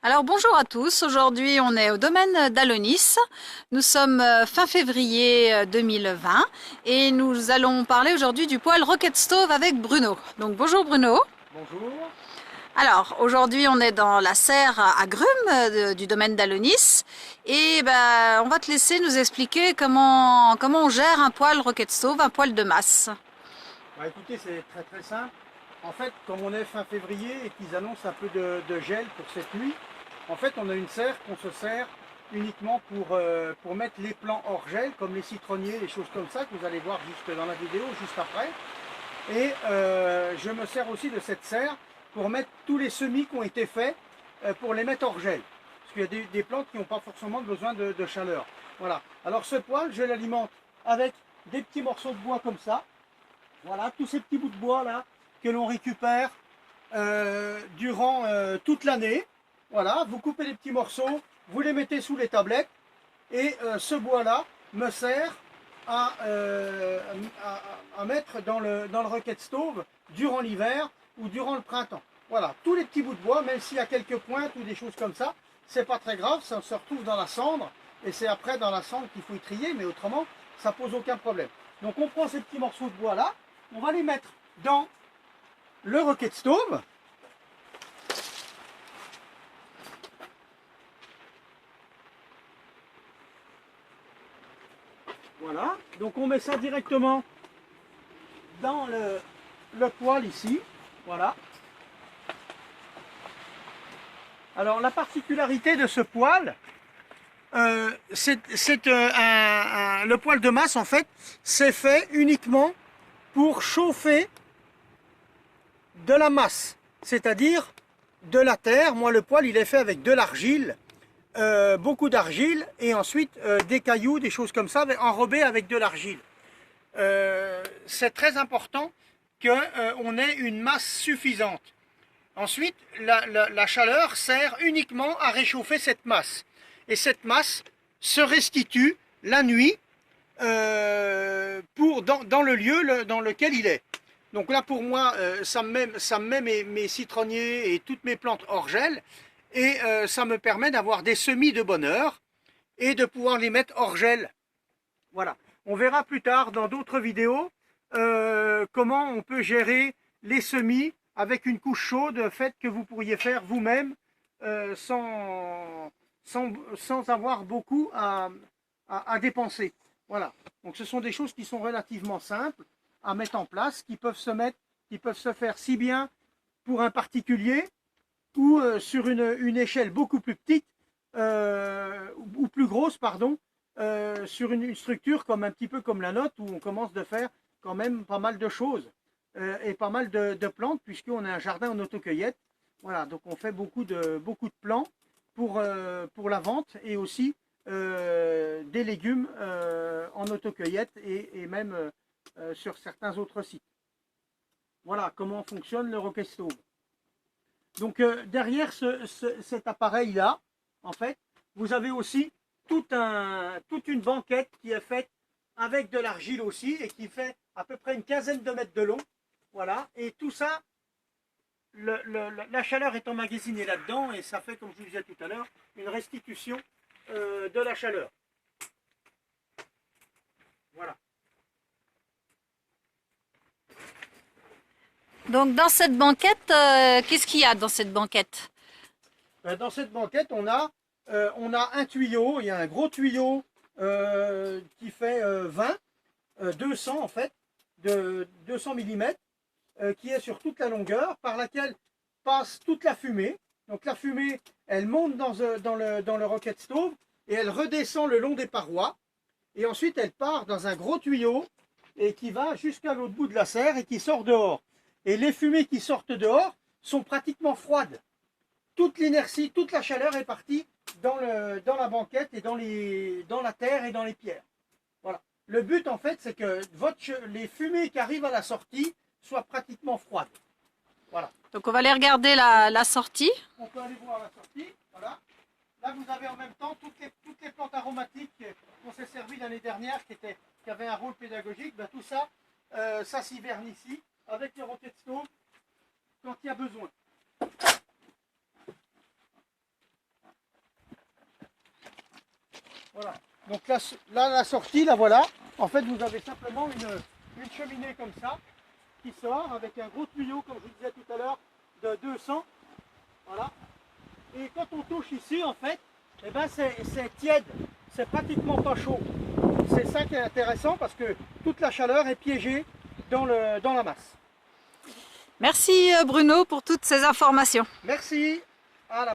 Alors bonjour à tous, aujourd'hui on est au domaine d'Alonis, nous sommes fin février 2020 et nous allons parler aujourd'hui du poêle Rocket Stove avec Bruno. Donc bonjour Bruno. Bonjour. Alors aujourd'hui on est dans la serre à grumes du domaine d'Alonis et on va te laisser nous expliquer comment on gère un poêle Rocket Stove, un poêle de masse. Bah, écoutez, c'est très simple. En fait, comme on est fin février et qu'ils annoncent un peu de gel pour cette nuit, en fait, on a une serre qu'on se sert uniquement pour mettre les plants hors gel, comme les citronniers, les choses comme ça, que vous allez voir juste dans la vidéo, juste après. Et je me sers aussi de cette serre pour mettre tous les semis qui ont été faits pour les mettre hors gel. Parce qu'il y a des plantes qui n'ont pas forcément besoin de chaleur. Voilà. Alors ce poêle, je l'alimente avec des petits morceaux de bois comme ça. Voilà, tous ces petits bouts de bois là que l'on récupère durant toute l'année. Voilà, vous coupez les petits morceaux, vous les mettez sous les tablettes et ce bois là me sert à, à mettre dans le Rocket Stove durant l'hiver ou durant le printemps. Voilà, tous les petits bouts de bois, même s'il y a quelques pointes ou des choses comme ça, c'est pas très grave, ça se retrouve dans la cendre et c'est après dans la cendre qu'il faut y trier, mais autrement ça pose aucun problème. Donc on prend ces petits morceaux de bois là, on va les mettre dans le Rocket Stove. Voilà, donc on met ça directement dans le poêle ici. Voilà. Alors la particularité de ce poêle, le poêle de masse en fait, c'est fait uniquement pour chauffer de la masse, c'est-à-dire de la terre. Moi le poêle il est fait avec de l'argile, beaucoup d'argile et ensuite des cailloux, des choses comme ça, enrobés avec de l'argile. C'est très important qu'on ait une masse suffisante. Ensuite, la chaleur sert uniquement à réchauffer cette masse. Et cette masse se restitue la nuit dans le lieu dans lequel il est. Donc là, pour moi, ça me met mes citronniers et toutes mes plantes hors gel. Et ça me permet d'avoir des semis de bonne heure et de pouvoir les mettre hors gel. Voilà. On verra plus tard dans d'autres vidéos comment on peut gérer les semis avec une couche chaude faite que vous pourriez faire vous-même sans avoir beaucoup à dépenser. Voilà. Donc ce sont des choses qui sont relativement simples à mettre en place, qui peuvent se faire si bien pour un particulier ou sur une échelle beaucoup plus petite ou plus grosse, pardon, sur une structure comme un petit peu comme la nôtre où on commence de faire quand même pas mal de choses et pas mal de plantes puisqu'on a un jardin en autocueillette. Voilà, donc on fait beaucoup de plants pour la vente et aussi des légumes en autocueillette et même sur certains autres sites. Voilà comment fonctionne le Rocket Stove. Donc derrière cet appareil-là, en fait, vous avez aussi toute une banquette qui est faite avec de l'argile aussi et qui fait à peu près une quinzaine de mètres de long. Voilà, et tout ça, la chaleur est emmagasinée là-dedans et ça fait, comme je vous disais tout à l'heure, une restitution de la chaleur. Voilà. Donc dans cette banquette, qu'est-ce qu'il y a dans cette banquette? Dans cette banquette, on a un tuyau, il y a un gros tuyau qui fait 20, 200 en fait, de 200 mm, qui est sur toute la longueur, par laquelle passe toute la fumée. Donc la fumée, elle monte dans le Rocket Stove et elle redescend le long des parois. Et ensuite, elle part dans un gros tuyau et qui va jusqu'à l'autre bout de la serre et qui sort dehors. Et les fumées qui sortent dehors sont pratiquement froides. Toute l'inertie, toute la chaleur est partie dans la banquette et dans la terre et dans les pierres. Voilà. Le but, en fait, c'est que les fumées qui arrivent à la sortie soient pratiquement froides. Voilà. Donc on va aller regarder la sortie. On peut aller voir la sortie. Voilà. Là, vous avez en même temps toutes les plantes aromatiques qu'on s'est servi l'année dernière, qui avaient un rôle pédagogique. Ben, tout ça, ça s'hiverne ici, avec le Rocket Stove, quand il y a besoin. Voilà. Donc là, la sortie, la voilà. En fait, vous avez simplement une cheminée comme ça qui sort avec un gros tuyau, comme je vous disais tout à l'heure, de 200. Voilà. Et quand on touche ici, en fait, eh ben c'est tiède. C'est pratiquement pas chaud. C'est ça qui est intéressant parce que toute la chaleur est piégée dans la masse. Merci Bruno pour toutes ces informations. Merci. À la